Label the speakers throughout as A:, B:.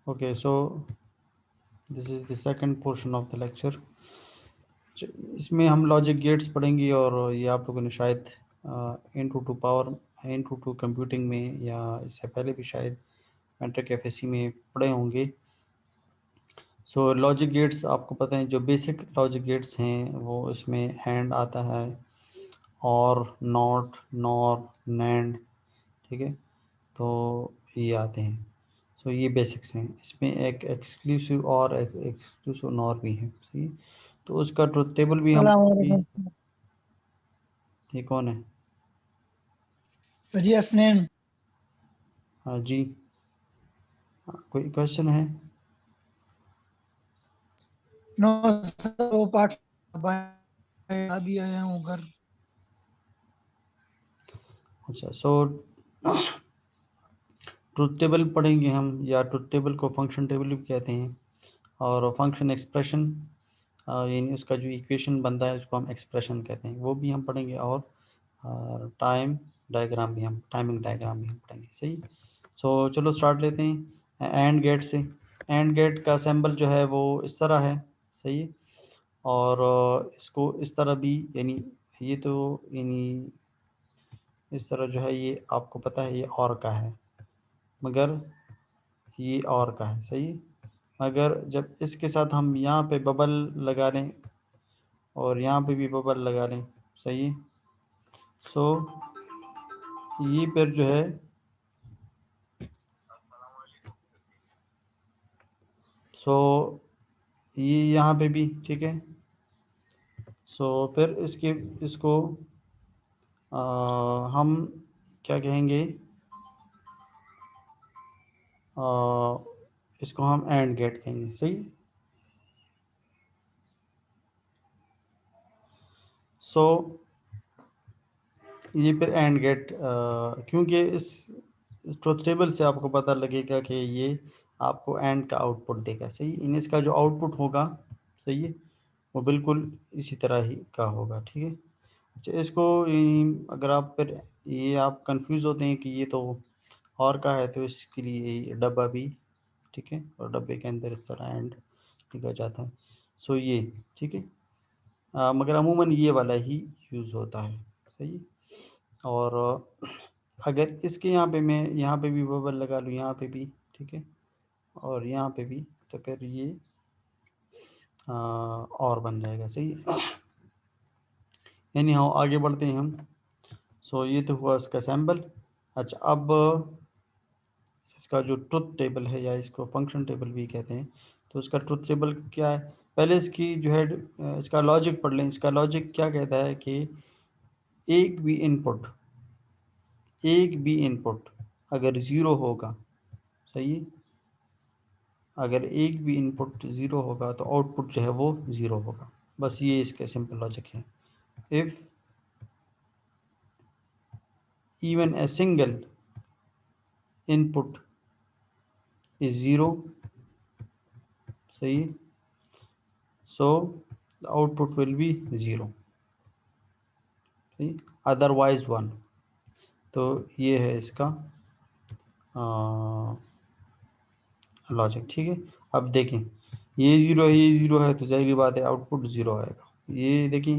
A: Okay, so this is the second portion of the lecture. इसमें हम logic gates पढ़ेंगे, और ये आप लोगों ने शायद into two power, into two computing में, या इससे पहले भी शायद मैट्रिक एफएससी में पढ़े होंगे। सो लॉजिक गेट्स आपको पता है, जो बेसिक लॉजिक गेट्स हैं वो इसमें एंड आता है, और नॉट, नॉर, नैंड, ठीक है, तो ये आते हैं। सो ये बेसिक्स हैं। इसमें एक एक्सक्लूसिव और एक एक्सक्लूसिव नॉर भी है, सही। तो उसका ट्रुथ टेबल भी हम
B: सलाम
A: ये कौन है?
B: जी असनैन।
A: हाँ जी, कोई क्वेश्चन है?
B: नो सर, वो पार्ट अभी आया हूँ घर।
A: अच्छा, सो ट्रुथ टेबल पढ़ेंगे हम, या ट्रुथ टेबल को फंक्शन टेबल भी कहते हैं, और फंक्शन एक्सप्रेशन, यानी उसका जो इक्वेशन बनता है उसको हम एक्सप्रेशन कहते हैं, वो भी हम पढ़ेंगे। और टाइम डायग्राम भी हम, टाइमिंग डायग्राम भी हम पढ़ेंगे, सही। सो चलो स्टार्ट लेते हैं एंड गेट से। एंड गेट का सिंबल जो है वो इस तरह है, सही है। और इसको इस तरह भी, यानी ये तो, यानी इस तरह जो है, ये आपको पता है ये और का है, मगर ये और का है, सही है। मगर जब इसके साथ हम यहाँ पे बबल लगा लें, और यहाँ पे भी बबल लगा लें, सही है। सो ये फिर जो है, सो ये यहाँ पे भी ठीक है। सो फिर इसके, इसको हम क्या कहेंगे, इसको हम एंड गेट कहेंगे, सही। सो ये फिर एंड गेट, क्योंकि इस ट्रुथ टेबल से आपको पता लगेगा कि ये आपको एंड का आउटपुट देगा, सही। इन इसका जो आउटपुट होगा, सही है, वो बिल्कुल इसी तरह ही का होगा, ठीक है। अच्छा, इसको अगर आप फिर ये आप कंफ्यूज होते हैं कि ये तो और का है, तो इसके लिए ये डब्बा भी, ठीक है, और डब्बे के अंदर इस तरह एंड लिखा जाता है। सो ये ठीक है, मगर अमूमन ये वाला ही यूज़ होता है, सही। और अगर इसके यहाँ पे मैं यहाँ पे भी बबल लगा लूँ, यहाँ पे भी, ठीक है, और यहाँ पे भी, तो फिर ये और बन जाएगा, सही। यानी हाँ, आगे बढ़ते हैं हम। सो ये तो हुआ इसका सैम्पल। अच्छा, अब इसका जो ट्रुथ टेबल है, या इसको फंक्शन टेबल भी कहते हैं, तो इसका ट्रुथ टेबल क्या है? पहले इसकी जो है इसका लॉजिक पढ़ लें। इसका लॉजिक क्या कहता है कि एक भी इनपुट, एक भी इनपुट अगर ज़ीरो होगा, सही है, अगर एक भी इनपुट ज़ीरो होगा तो आउटपुट जो है वो ज़ीरो होगा। बस ये इसके सिंपल लॉजिक है। If even a single input is zero, सही, so the output will be zero, सही, otherwise one। तो ये है इसका लॉजिक, ठीक है। अब देखें, ये ज़ीरो है, ये ज़ीरो है, तो जाहिर बात है आउटपुट ज़ीरो आएगा। ये देखिए,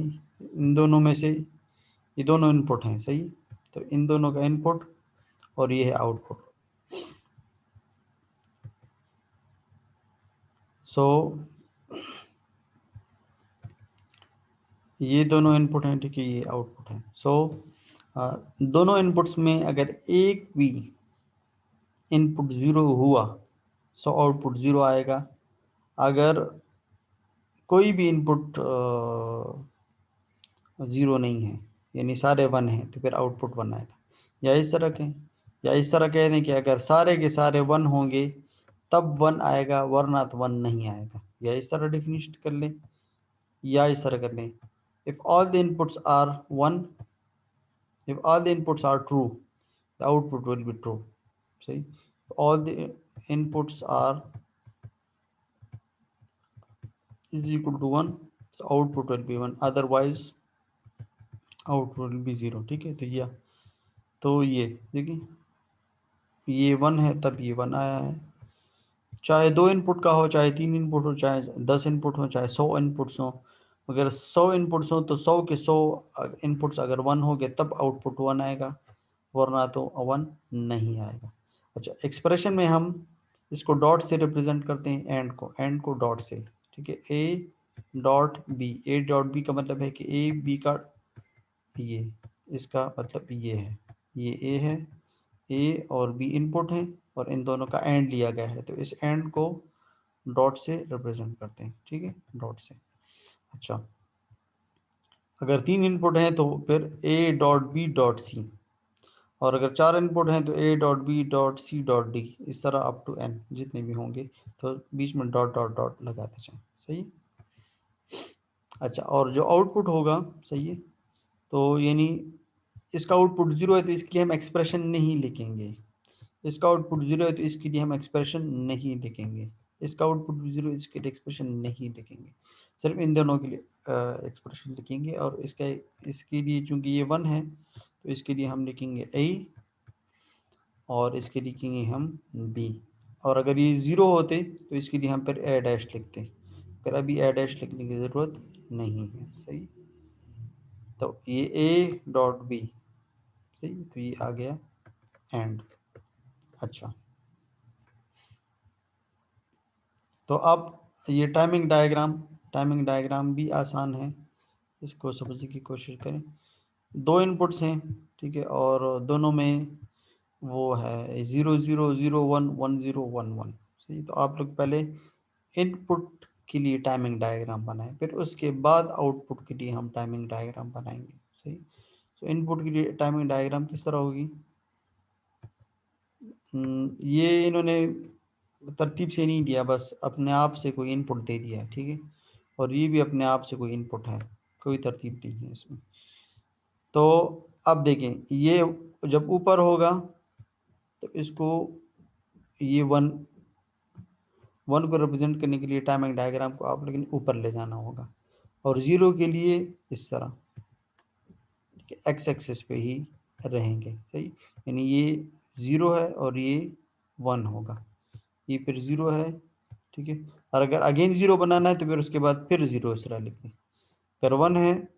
A: इन दोनों में से ये दोनों इनपुट हैं, सही, तो इन दोनों का इनपुट और ये है आउटपुट। सो ये दोनों इनपुट हैं, ठीक है, ये आउटपुट है। सो दोनों इनपुट्स में अगर एक भी इनपुट ज़ीरो हुआ, सो आउटपुट ज़ीरो आएगा। अगर कोई भी इनपुट ज़ीरो नहीं है, यानी सारे वन हैं, तो फिर आउटपुट वन आएगा। या इस तरह कहें, या इस तरह कह दें कि अगर सारे के सारे वन होंगे तब वन आएगा, वरना तो वन नहीं आएगा। या इस तरह डिफिनिशन कर लें, या इस तरह कर लें, if all the inputs are one, if all the inputs are true, the output will be true, see, all the inputs are is equal to 1, so output will be 1, otherwise output will be 0, ठीक है। तो ये देखिए, ये 1 है तब ये 1 आया है, चाहे 2 इनपुट का हो, चाहे 3 इनपुट हो, चाहे 10 इनपुट हो, चाहे 100 इनपुट्स हो। अगर 100 इनपुट्स हो तो 100 के 100 इनपुट्स अगर 1 हो गए तब आउटपुट 1 आएगा, वरना तो 1 नहीं आएगा। अच्छा, एक्सप्रेशन में हम इसको डॉट से रिप्रेजेंट करते हैं, एंड को डॉट से, ठीक है। A dot B, A dot B का मतलब है कि ए बी का, ये इसका मतलब ये है, ये ए है, ए और बी इनपुट है और इन दोनों का एंड लिया गया है, तो इस एंड को डॉट से रिप्रेजेंट करते हैं, ठीक है, डॉट से। अच्छा, अगर 3 इनपुट हैं तो फिर A dot B dot C, और अगर 4 इनपुट हैं तो A dot B dot C dot D, इस तरह अप टू एन जितने भी होंगे, तो बीच में डॉट डॉट डॉट लगाते जाएं, सही है। अच्छा, और जो आउटपुट होगा, सही है, तो यानी इसका आउटपुट 0 है तो इसकी हम एक्सप्रेशन नहीं लिखेंगे, इसका आउटपुट 0 है तो इसके लिए हम एक्सप्रेशन नहीं लिखेंगे, इसका आउटपुट 0 इसके लिए एक्सप्रेशन नहीं लिखेंगे, सिर्फ इन दोनों के लिए एक्सप्रेशन लिखेंगे। और इसका, इसके लिए चूंकि ये 1 है तो इसके लिए हम लिखेंगे ए, और इसके लिखेंगे हम बी। और अगर ये 0 होते तो इसके लिए हम फिर ए डैश लिखते, फिर अभी ए डैश लिखने की ज़रूरत नहीं है, सही। तो ये ए डॉट बी, सही, तो ये आ गया एंड। अच्छा, तो अब ये टाइमिंग डायग्राम भी आसान है, इसको समझने की कोशिश करें। 2 इनपुट्स हैं, ठीक है, और दोनों में वो है 0 0 0 1 1 0 1 1, सही। तो आप लोग पहले इनपुट के लिए टाइमिंग डायग्राम बनाएं, फिर उसके बाद आउटपुट के लिए हम टाइमिंग डायग्राम बनाएंगे, सही। तो इनपुट के लिए टाइमिंग डायग्राम किस तरह होगी, ये इन्होंने तरतीब से नहीं दिया, बस अपने आप से कोई इनपुट दे दिया, ठीक है, और ये भी अपने आप से कोई इनपुट है, कोई तरतीब नहीं है इसमें। तो अब देखें, ये जब ऊपर होगा तो इसको, ये वन को रिप्रेजेंट करने के लिए टाइमिंग डायग्राम को आप लेकिन ऊपर ले जाना होगा, और 0 के लिए इस तरह, ठीक है, एक्स एक्सिस पे ही रहेंगे, सही। यानी ये 0 है और ये 1 होगा, ये फिर 0 है, ठीक है। और अगर अगेन 0 बनाना है तो फिर उसके बाद फिर 0 इस तरह लिखें, फिर 1 है,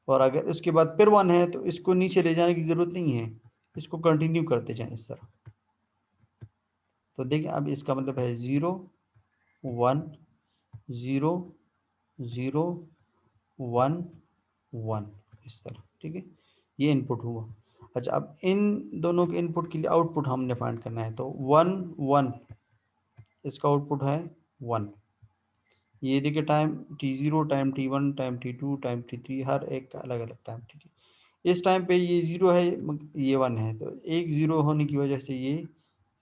A: और अगर उसके बाद फिर 1 है तो इसको नीचे ले जाने की ज़रूरत नहीं है, इसको कंटिन्यू करते जाएं इस तरह। तो देखिए, अब इसका मतलब है 0 1 0 0 1 1, इस तरह, ठीक है, ये इनपुट हुआ। अच्छा, अब इन दोनों के इनपुट के लिए आउटपुट हमने फाइंड करना है, तो 1 1 इसका आउटपुट है 1। ये देखिए, time t0, time t1, time t2, time t3, हर एक का अलग अलग टाइम, ठीक है। इस टाइम पे ये 0 है, ये 1 है, तो एक 0 होने की वजह से ये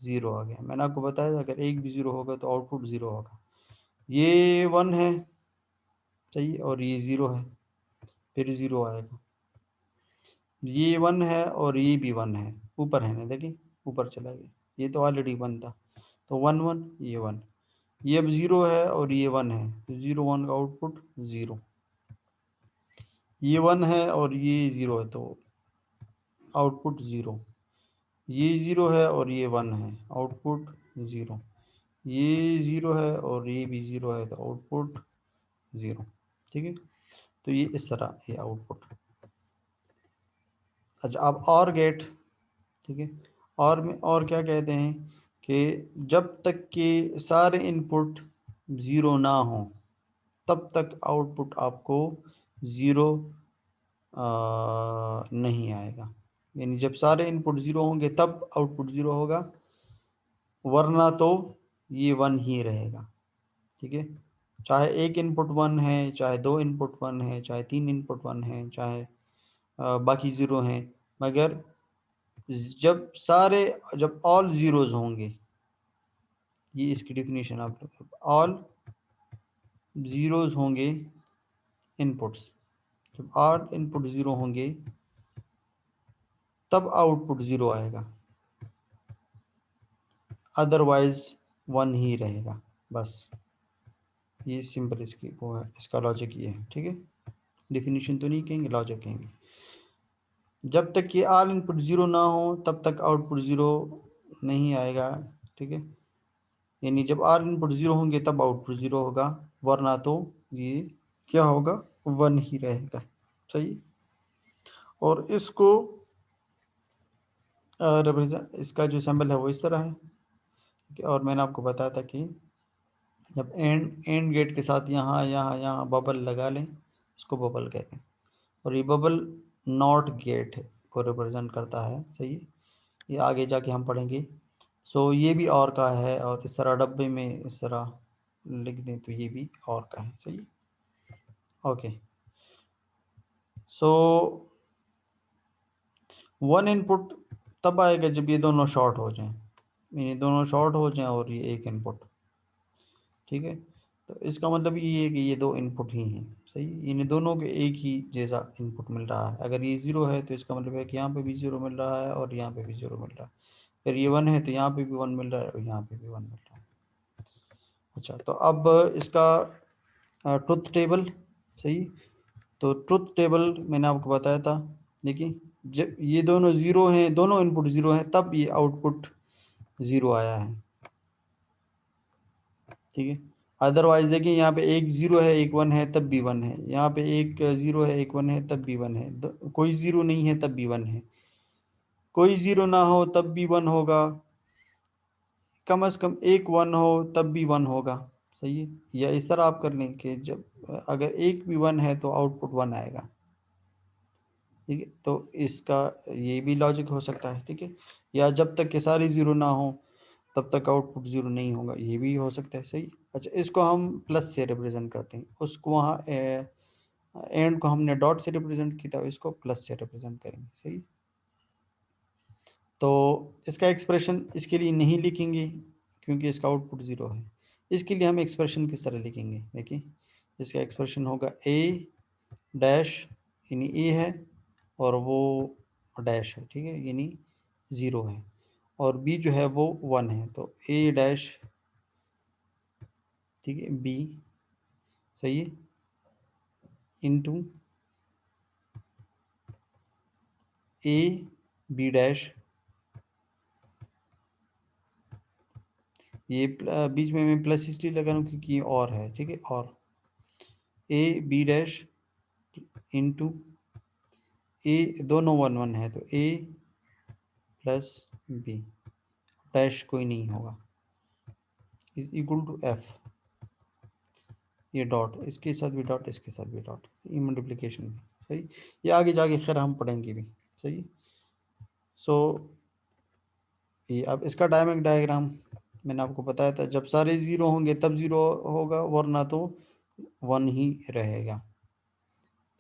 A: 0 आ गया। मैंने आपको बताया था, अगर एक भी 0 होगा तो आउटपुट 0 होगा। ये 1 है, सही, और ये 0 है, फिर 0 आएगा। ये 1 है और ये भी 1 है, ऊपर है ना, देखिए ऊपर चला गया, ये तो ऑलरेडी 1 था, तो 1 1 ये 1, ये अब 0 है और ये 1 है, तो 0 1 का आउटपुट 0, ये 1 है और ये 0 है, तो आउटपुट 0, ये 0 है और ये 1 है, आउटपुट 0, ये 0 है और ये भी 0 है, तो आउटपुट 0, ठीक है। तो ये इस तरह ये आउटपुट। अच्छा, अब और गेट, ठीक है, और में और क्या कहते हैं कि जब तक कि सारे इनपुट 0 ना हो तब तक आउटपुट आपको 0 नहीं आएगा। यानी जब सारे इनपुट 0 होंगे तब आउटपुट 0 होगा, वरना तो ये 1 ही रहेगा, ठीक है। चाहे एक इनपुट 1 है, चाहे 2 इनपुट 1 है, चाहे 3 इनपुट 1 है, चाहे बाकी 0 हैं, मगर जब ऑल ज़ीरोज़ होंगे, ये इसकी डेफिनेशन आप लोग, ऑल ज़ीरोज़ होंगे इनपुट्स, जब ऑल इनपुट 0 होंगे तब आउटपुट 0 आएगा, अदरवाइज 1 ही रहेगा, बस। ये सिंपल इसकी वो है, इसका लॉजिक ये है, ठीक है। डेफिनेशन तो नहीं कहेंगे, लॉजिक कहेंगे। जब तक ये ऑल इनपुट 0 ना हो तब तक आउटपुट 0 नहीं आएगा, ठीक है। यानी जब आर इनपुट 0 होंगे तब आउटपुट 0 होगा, वरना तो ये क्या होगा, 1 ही रहेगा। सही। और इसको रिप्रेजेंट, इसका जो सिंबल है वो इस तरह है। और मैंने आपको बताया था कि जब एंड गेट के साथ यहाँ यहाँ यहाँ बबल लगा लें, इसको बबल कहते हैं। और ये बबल नॉट गेट को रिप्रेजेंट करता है। सही है। ये आगे जाके हम पढ़ेंगे। सो ये भी और का है, और इस तरह डब्बे में इस तरह लिख दें तो ये भी और का है। सही। ओके। सो 1 इनपुट तब आएगा जब ये दोनों शॉर्ट हो जाएं, ये दोनों शॉर्ट हो जाएं और ये एक इनपुट। ठीक है। तो इसका मतलब ये है कि ये दो इनपुट ही हैं। सही। इन दोनों के एक ही जैसा इनपुट मिल रहा है। अगर ये 0 है तो इसका मतलब है कि यहाँ पे भी 0 मिल रहा है और यहाँ पे भी 0 मिल रहा है। फिर ये 1 है तो यहाँ पे भी 1 मिल रहा है और यहाँ पे भी 1 मिल रहा है। अच्छा, तो अब इसका ट्रुथ टेबल। सही। तो ट्रुथ टेबल मैंने आपको बताया था। देखिए, जब ये दोनों 0 हैं, दोनों इनपुट 0 हैं, तब ये आउटपुट 0 आया है। ठीक है। अदरवाइज देखिए, यहाँ पे एक 0 है एक 1 है तब भी 1 है, यहाँ पे एक 0 है एक 1 है तब भी 1 है, कोई 0 नहीं है तब भी 1 है, कोई 0 ना हो तब भी 1 होगा, कम से कम एक 1 हो तब भी 1 होगा। सही है। या इस तरह आप कर लें कि जब अगर एक भी 1 है तो आउटपुट 1 आएगा। ठीक है। तो इसका ये भी लॉजिक हो सकता है। ठीक है। या जब तक के सारे 0 ना हो तब तक आउटपुट 0 नहीं होगा, ये भी हो सकता है। सही। अच्छा, इसको हम प्लस से रिप्रेजेंट करते हैं, उसको वहाँ एंड को हमने डॉट से रिप्रेजेंट किया था, इसको प्लस से रिप्रेजेंट करेंगे। सही। तो इसका एक्सप्रेशन इसके लिए नहीं लिखेंगे क्योंकि इसका आउटपुट 0 है। इसके लिए हम एक्सप्रेशन किस तरह लिखेंगे, देखिए इसका एक्सप्रेशन होगा ए डैश, यानी ए है और वो डैश है। ठीक है। यानी 0 है, और बी जो है वो 1 है, तो ए डैश, ठीक है, बी। सही है। इंटू ए बी डैश, ये बीच में मैं प्लस इसलिए लगा रहा हूँ क्योंकि ये और है। ठीक है। और ए बी डैश इंटू ए, दोनों 1 1 है तो ए प्लस बी, डैश कोई नहीं होगा, इज इक्वल टू एफ। ये डॉट, इसके साथ भी डॉट, इसके साथ भी डॉट, ये मल्टीप्लिकेशन में। सही। ये आगे जाके खैर हम पढ़ेंगे भी। सही। सो ये अब इसका डायमेंट डायग्राम मैंने आपको बताया था, जब सारे 0 होंगे तब 0 होगा, वरना तो 1 ही रहेगा।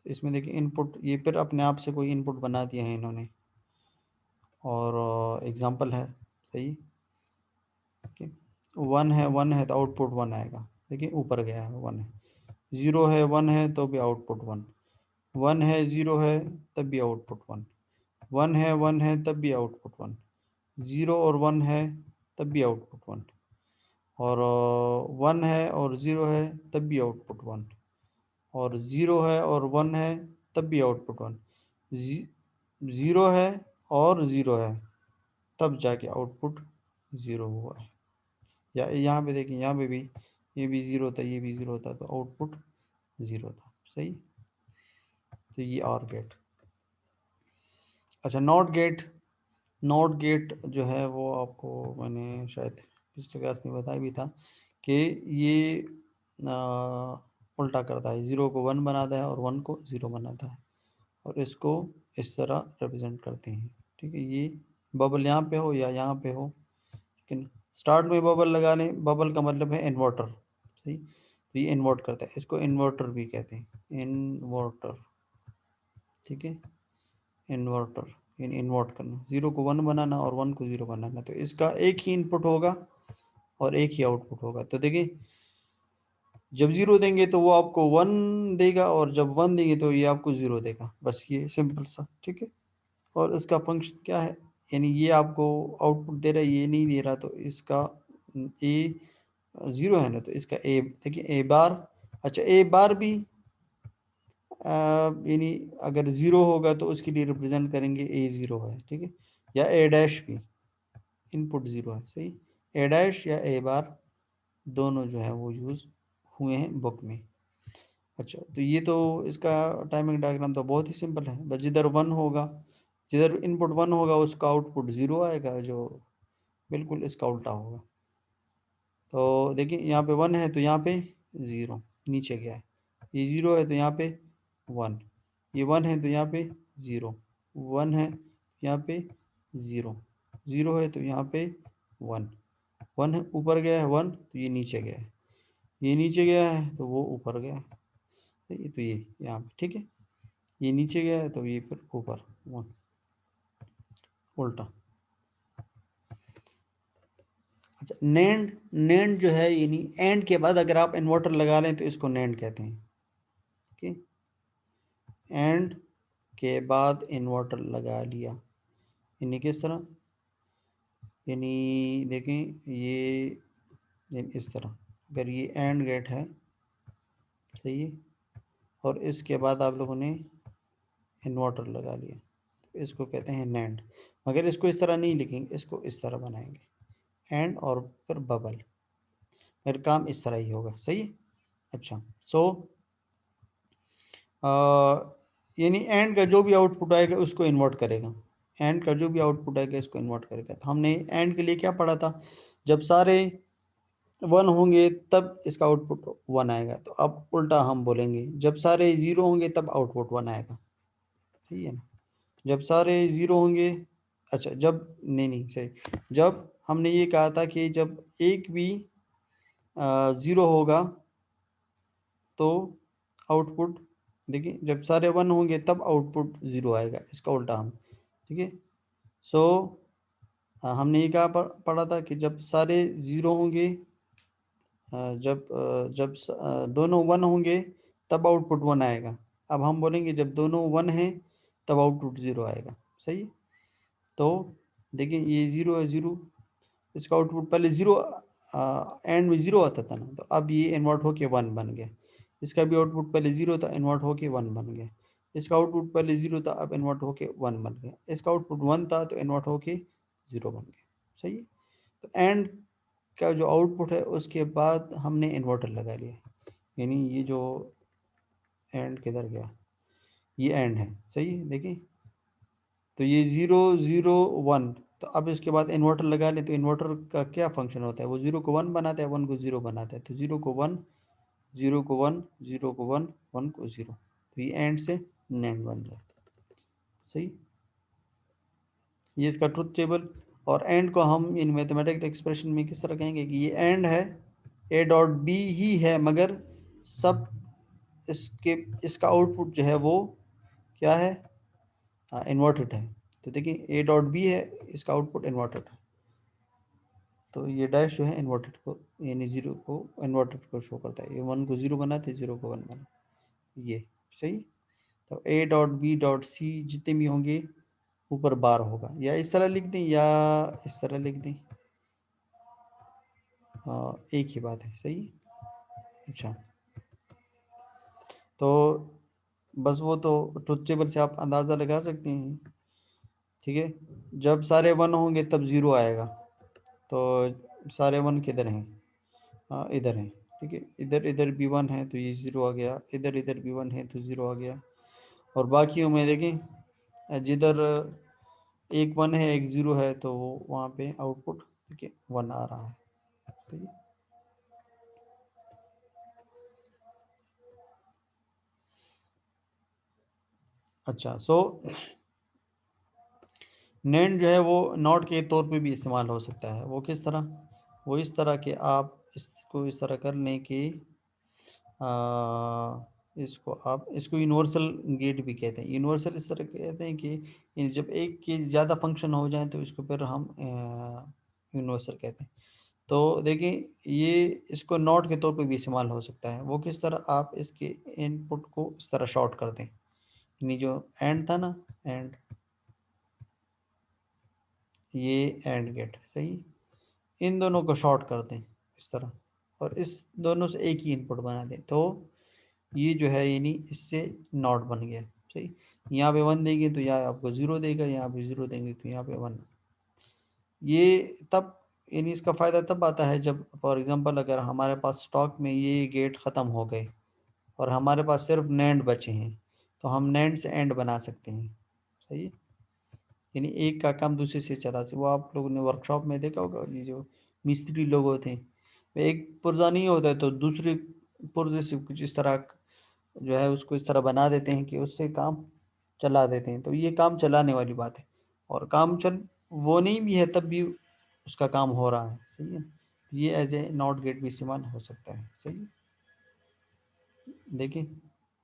A: इसमें देखिए इनपुट, ये फिर अपने आप से कोई इनपुट बना दिया है इन्होंने, और एग्जांपल है। सही। ओके। 1 है तो आउटपुट 1 आएगा। देखिए ऊपर गया है, 1 है, 0 है 1 है तो भी आउटपुट 1, 1 है 0 है तब भी आउटपुट 1, 1 है 1 है तब भी आउटपुट 1, 0 और 1 है तब भी आउटपुट 1, और 1 है और 0 है तब भी आउटपुट 1, और 0 है और 1 है तब भी आउटपुट 1, 0 है और 0 है तब जाके आउटपुट 0 हुआ है। या यहाँ पे देखिए, यहाँ पे भी ये भी 0 था, ये भी 0 था, तो आउटपुट 0 था। सही। तो ये और गेट। अच्छा, नॉट गेट। नॉट गेट जो है वो आपको मैंने शायद पिछले क्लास में बताया भी था कि ये उल्टा करता है, 0 को 1 बनाता है और 1 को 0 बनाता है, और इसको इस तरह रिप्रेजेंट करते हैं। ठीक है। ये बबल यहाँ पे हो या यहाँ पे हो, लेकिन स्टार्ट में बबल लगा लें, बबल का मतलब है इन्वर्टर। सही। तो ये इन्वर्ट करता है, इसको इन्वर्टर भी कहते हैं, इन्वर्टर। ठीक है। इन्वर्टर यानी इन्वर्ट करना, 0 को 1 बनाना और 1 को 0 बनाना, तो इसका एक ही इनपुट होगा और एक ही आउटपुट होगा। तो देखिए, जब 0 देंगे तो वो आपको 1 देगा, और जब 1 देंगे तो ये आपको 0 देगा। बस ये सिंपल सा। ठीक है। और इसका फंक्शन क्या है, यानी ये आपको आउटपुट दे रहा है, ये नहीं दे रहा, तो इसका ए 0 है ना, तो इसका ए, देखिए ए बार। अच्छा, ए बार भी यानी अगर 0 होगा तो उसके लिए रिप्रेजेंट करेंगे ए 0 है। ठीक है। या ए डैश भी इनपुट 0 है। सही। ए डैश या ए बार दोनों जो है वो यूज़ हुए हैं बुक में। अच्छा, तो ये तो इसका टाइमिंग डायग्राम तो बहुत ही सिंपल है, बस जिधर वन होगा, जिधर इनपुट वन होगा उसका आउटपुट ज़ीरो आएगा, जो बिल्कुल इसका उल्टा होगा। तो देखिए यहाँ पे वन है तो यहाँ पे ज़ीरो नीचे गया है, ये ज़ीरो है तो यहाँ पे वन, ये वन है तो यहाँ पे ज़ीरो, वन है यहाँ पे ज़ीरो, ज़ीरो है तो यहाँ पे वन, वन है ऊपर गया है वन तो ये नीचे गया है, ये नीचे गया है तो वो ऊपर गया है, तो ये यहाँ पे ठीक है, ये नीचे गया है तो ये फिर ऊपर वन, उल्टा। अच्छा, नैंड, नैंड जो है यानी एंड के बाद अगर आप इन्वर्टर लगा लें तो इसको नैंड कहते हैं। ओके, एंड के बाद इन्वर्टर लगा लिया, यानी किस तरह, यानी देखें ये इस तरह, अगर ये एंड गेट है सही है, और इसके बाद आप लोगों ने इन्वर्टर लगा लिया तो इसको कहते हैं नैंड, मगर इसको इस तरह नहीं लिखेंगे, इसको इस तरह बनाएंगे एंड और फिर बबल, मेरा काम इस तरह ही होगा सही है। अच्छा, सो यानी एंड का जो भी आउटपुट आएगा उसको इन्वर्ट करेगा, एंड का जो भी आउटपुट आएगा इसको इन्वर्ट करेगा। तो हमने एंड के लिए क्या पढ़ा था, जब सारे वन होंगे तब इसका आउटपुट वन आएगा, तो अब उल्टा हम बोलेंगे जब सारे ज़ीरो होंगे तब आउटपुट वन आएगा, ठीक है ना, जब सारे ज़ीरो होंगे, अच्छा जब नहीं नहीं सही, जब हमने ये कहा था कि जब एक भी ज़ीरो होगा तो आउटपुट, देखिए जब सारे वन होंगे तब आउटपुट ज़ीरो आएगा, इसका उल्टा हम, ठीक है। सो हमने ये कहा पढ़ा था कि जब सारे ज़ीरो होंगे, जब दोनों वन होंगे तब आउटपुट वन आएगा। अब हम बोलेंगे जब दोनों वन हैं तब आउटपुट ज़ीरो आएगा, सही है। तो देखिए ये ज़ीरो है, ज़ीरो, इसका आउटपुट पहले ज़ीरो एंड में ज़ीरो आता था ना, तो अब ये इन्वर्ट होके वन बन गया, इसका भी आउटपुट पहले ज़ीरो था इन्वर्ट होके वन बन गया, इसका आउटपुट पहले ज़ीरो था अब इन्वर्ट होके वन बन गया, इसका आउटपुट वन था तो इन्वर्ट होके ज़ीरो बन गया, सही है। तो एंड का जो आउटपुट है उसके बाद हमने इन्वर्टर लगा लिया, यानी ये जो एंड किधर गया, ये एंड है सही है, देखिए तो ये ज़ीरो ज़ीरो वन, तो अब इसके बाद इन्वर्टर लगा ले, तो इन्वर्टर का क्या फंक्शन होता है, वो ज़ीरो को वन बनाता है, वन को ज़ीरो बनाता है, तो ज़ीरो को वन, ज़ीरो को वन, ज़ीरो को वन, वन को ज़ीरो, तो ये एंड से नैंड बन जाता है, सही। ये इसका ट्रुथ टेबल, और एंड को हम इन मैथमेटिकल एक्सप्रेशन में किस तरह कहेंगे कि ये एंड है, ए डॉट बी ही है, मगर सब इसके, इसका आउटपुट जो है वो क्या है, इन्वर्टेड है। तो देखिए ए डॉट बी है, इसका आउटपुट इन्वर्टेड है, तो ये डैश जो है इन्वर्टेड को, यानी ज़ीरो को इन्वर्टेड को शो करता है, ये वन को ज़ीरो बनाते, ज़ीरो को वन बना, ये सही। तो A dot B dot C जितने भी होंगे ऊपर बार होगा, या इस तरह लिख दें या इस तरह लिख दें, एक ही बात है, सही। अच्छा, तो बस वो तो ट्रुथ टेबल से आप अंदाज़ा लगा सकते हैं, ठीक है। जब सारे वन होंगे तब ज़ीरो आएगा, तो सारे वन किधर हैं, इधर हैं, ठीक है, इधर इधर भी वन है तो ये ज़ीरो आ गया, इधर इधर भी वन है तो ज़ीरो आ गया, और बाकियों में देखें जिधर एक वन है एक ज़ीरो है तो वो वहाँ पे आउटपुट ठीक है वन आ रहा है, ठीक है। अच्छा, सो नैंड जो है वो नॉट के तौर पे भी इस्तेमाल हो सकता है, वो किस तरह, वो इस तरह के आप इसको इस तरह कर लें कि इसको आप, इसको यूनिवर्सल गेट भी कहते हैं, यूनिवर्सल इस तरह कहते हैं कि जब एक के ज़्यादा फंक्शन हो जाए तो इसको फिर हम यूनिवर्सल कहते हैं। तो देखिए ये इसको नॉट के तौर पे भी इस्तेमाल हो सकता है, वो किस तरह, आप इसके इनपुट को इस तरह शॉर्ट कर दें, यानी जो एंड था ना, एंड, ये एंड गेट सही, इन दोनों को शॉर्ट कर दें इस तरह, और इस दोनों से एक ही इनपुट बना दें, तो ये जो है यानी इससे नॉट बन गया, सही। यहाँ पे वन देंगे तो यहाँ आपको ज़ीरो देगा, यहाँ पे ज़ीरो देंगे तो यहाँ पे वन, ये तब यानी इसका फ़ायदा तब आता है जब फॉर एग्जांपल अगर हमारे पास स्टॉक में ये गेट ख़त्म हो गए और हमारे पास सिर्फ नैंड बचे हैं, तो हम नैंड से एंड बना सकते हैं। सही है, यानी एक का काम दूसरे से चला से। वो आप लोगों ने वर्कशॉप में देखा होगा, ये जो मिस्त्री लोग होते हैं, वे एक पुर्जा नहीं होता है तो दूसरे पुर्जे से कुछ इस तरह जो है उसको इस तरह बना देते हैं कि उससे काम चला देते हैं। तो ये काम चलाने वाली बात है, और काम चल वो नहीं भी है तब भी उसका काम हो रहा है। सही है, ये एज ए नॉट गेट भी इस्तेमाल हो सकता है। सही है, देखिए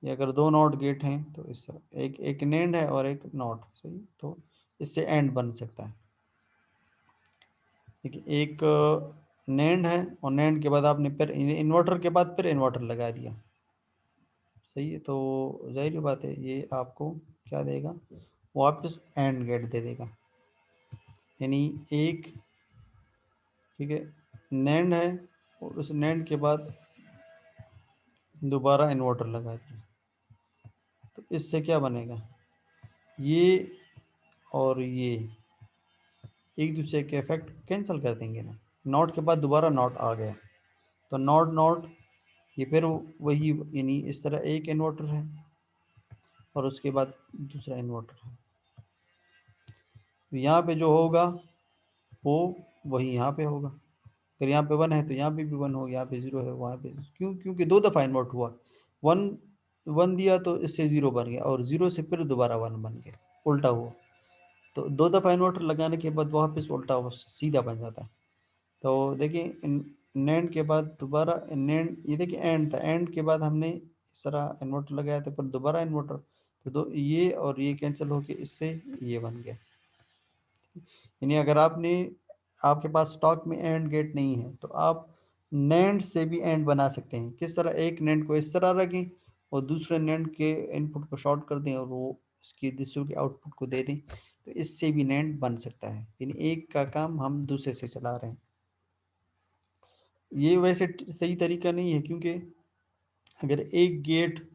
A: ये अगर दो नॉट गेट हैं तो इस एक एक नेंड है और एक नॉट। सही, तो इससे एंड बन सकता है। देखिए एक नेंड है और नेंड के बाद आपने फिर इन्वर्टर के बाद फिर इन्वर्टर लगा दिया। सही है, तो जाहिर बात है ये आपको क्या देगा, वापस एंड गेट दे देगा। यानी एक, ठीक है, नैंड है और उस नैंड के बाद दोबारा इन्वर्टर लगा दिया, तो इससे क्या बनेगा, ये और ये एक दूसरे के इफेक्ट कैंसिल कर देंगे ना। नॉट के बाद दोबारा नॉट आ गया, तो नॉट नॉट ये फिर वही, यानी इस तरह एक इन्वर्टर है और उसके बाद दूसरा इन्वर्टर है। तो यहाँ पे जो होगा वो वही यहाँ पे होगा। अगर यहाँ पे 1 है तो यहाँ पे भी 1 होगा, यहाँ पे 0 है वहाँ पे, क्योंकि दो दफ़ा इन्वर्ट हुआ। 1 1 दिया तो इससे 0 बन गया, और 0 से फिर दोबारा 1 बन गया, उल्टा हुआ। तो दो दफ़ा इन्वर्टर लगाने के बाद वापस उल्टा हुआ सीधा बन जाता है। तो देखिए नैंड के बाद दोबारा नैंड, ये देखिए एंड था, एंड के बाद हमने इस तरह इन्वर्टर लगाया था, पर दोबारा इन्वर्टर, तो दो ये और ये कैंसिल होके इससे ये बन गया। यानी अगर आपके पास स्टॉक में एंड गेट नहीं है तो आप नैंड से भी एंड बना सकते हैं। किस तरह, एक नैंड को इस तरह रखें और दूसरे नैंड के इनपुट को शॉर्ट कर दें और वो उसकी दूसरे के आउटपुट को दे दें, तो इससे भी नैंड बन सकता है। यानी एक का काम हम दूसरे से चला रहे हैं। ये वैसे सही तरीका नहीं है, क्योंकि अगर एक गेट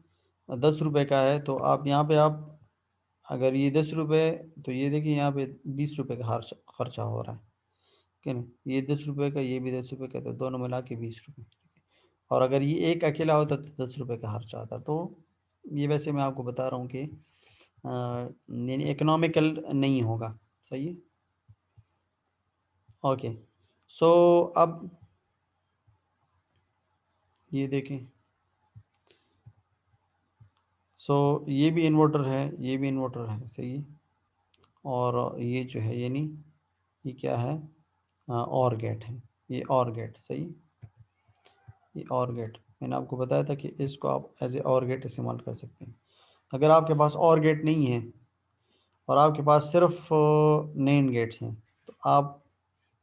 A: 10 रुपए का है तो आप यहाँ पे आप अगर ये 10 रुपए, तो ये देखिए यहाँ पे 20 रुपए का खर्चा हो रहा है, ठीक है ना। ये 10 रुपए का, ये भी 10 रुपए का, तो दोनों मिला के 20 रुपए। और अगर ये एक अकेला होता तो 10 रुपए का खर्चा आता। तो ये वैसे मैं आपको बता रहा हूँ कि यानी इकोनॉमिकल नहीं होगा। सही है, ओके। सो अब ये देखें, सो ये भी इन्वर्टर है, ये भी इन्वर्टर है। सही है, और ये जो है यानी ये क्या है, और गेट है, ये और गेट। सही, ये और गेट मैंने आपको बताया था कि इसको आप एज ए और गेट इस्तेमाल कर सकते हैं। अगर आपके पास और गेट नहीं है और आपके पास सिर्फ नैन गेट्स हैं, तो आप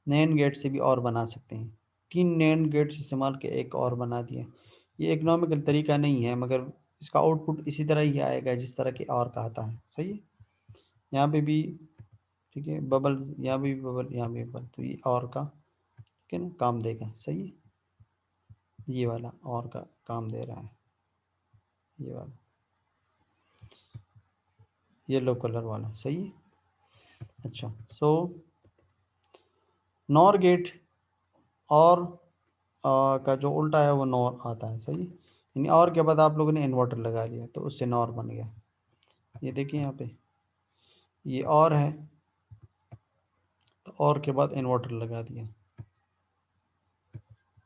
A: नैन गेट से भी और बना सकते हैं। 3 नैन गेट्स इस्तेमाल के एक और बना दिए। ये इकोनॉमिकल तरीका नहीं है, मगर इसका आउटपुट इसी तरह ही आएगा जिस तरह के और का आता है। सही है, यहाँ पे भी, ठीक है, बबल, यहाँ भी बबल, यहाँ भी बबल, तो ये और का, ठीक है ना, काम देगा। सही है, ये वाला और का काम दे रहा है, ये वाला येलो कलर वाला। सही है, अच्छा। सो नॉर गेट और का जो उल्टा है वो नॉर आता है। सही है, यानी और के बाद आप लोगों ने इन्वर्टर लगा लिया तो उससे नॉर बन गया। ये देखिए यहाँ पे ये और है, तो और के बाद इन्वर्टर लगा दिया,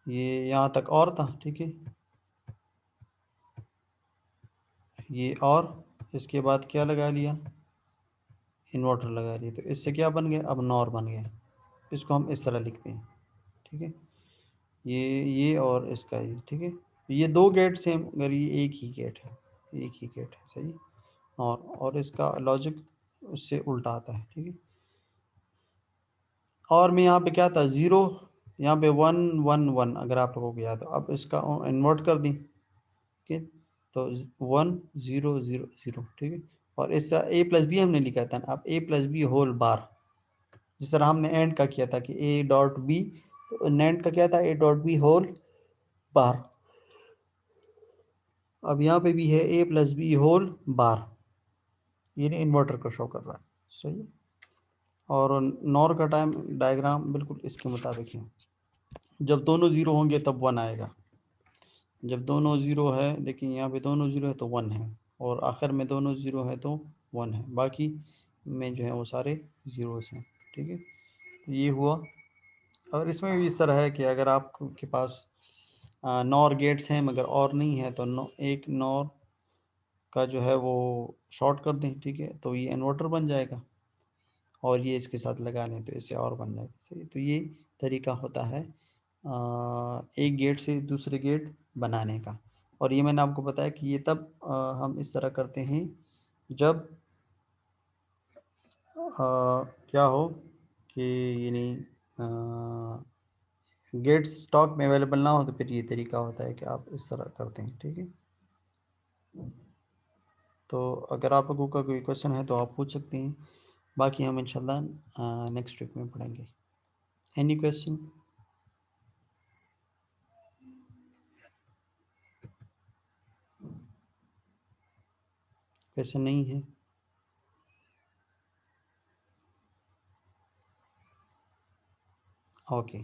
A: ये यहाँ तक और था, ठीक है, ये और इसके बाद क्या लगा लिया, इन्वर्टर लगा लिया, तो इससे क्या बन गया, अब नॉर बन गया। इसको हम इस तरह लिखते हैं, ठीक है, ये और इसका ये, ठीक है। ये दो गेट सेम, अगर ये एक ही गेट है, एक ही गेट है। सही, और इसका लॉजिक उससे उल्टा आता है, ठीक है। और मैं यहाँ पे क्या था, 0, यहाँ पे 1 1 1, अगर आप लोगों को याद हो। अब इसका इन्वर्ट कर दी, ठीक है, तो 1 0 0 0, ठीक है। और इसका a प्लस बी हमने लिखा था ना, अब a plus B whole bar, जिस तरह हमने एंड का किया था कि a डॉट बी, तो नेंड का क्या था, a dot B whole bar. अब यहाँ पे भी है a plus B whole bar, ये इन्वर्टर को शो कर रहा है। सही है, और नॉर का टाइम डायग्राम बिल्कुल इसके मुताबिक है। जब दोनों ज़ीरो होंगे तब 1 आएगा। जब दोनों ज़ीरो है, देखिए यहाँ पे दोनों ज़ीरो है तो 1 है, और आखिर में दोनों ज़ीरो है तो 1 है, बाकी में जो है वो सारे ज़ीरोस हैं। ठीक है, तो ये हुआ। और इसमें भी इस तरह है कि अगर आपके पास नॉर गेट्स हैं मगर और नहीं है तो एक नॉर का जो है वो शॉर्ट कर दें। ठीक है, तो ये इन्वर्टर बन जाएगा, और ये इसके साथ लगा लें तो इससे और बन जाएगा। सही, तो ये तरीका होता है एक गेट से दूसरे गेट बनाने का। और ये मैंने आपको बताया कि ये तब हम इस तरह करते हैं जब क्या हो कि यानी गेट्स स्टॉक में अवेलेबल ना हो, तो फिर ये तरीका होता है कि आप इस तरह करते हैं। ठीक है, तो अगर आप लोगों का कोई क्वेश्चन है तो आप पूछ सकते हैं, बाकी हम इंशाल्लाह नेक्स्ट वीक में पढ़ेंगे। Any question? क्वेश्चन नहीं है? ओके।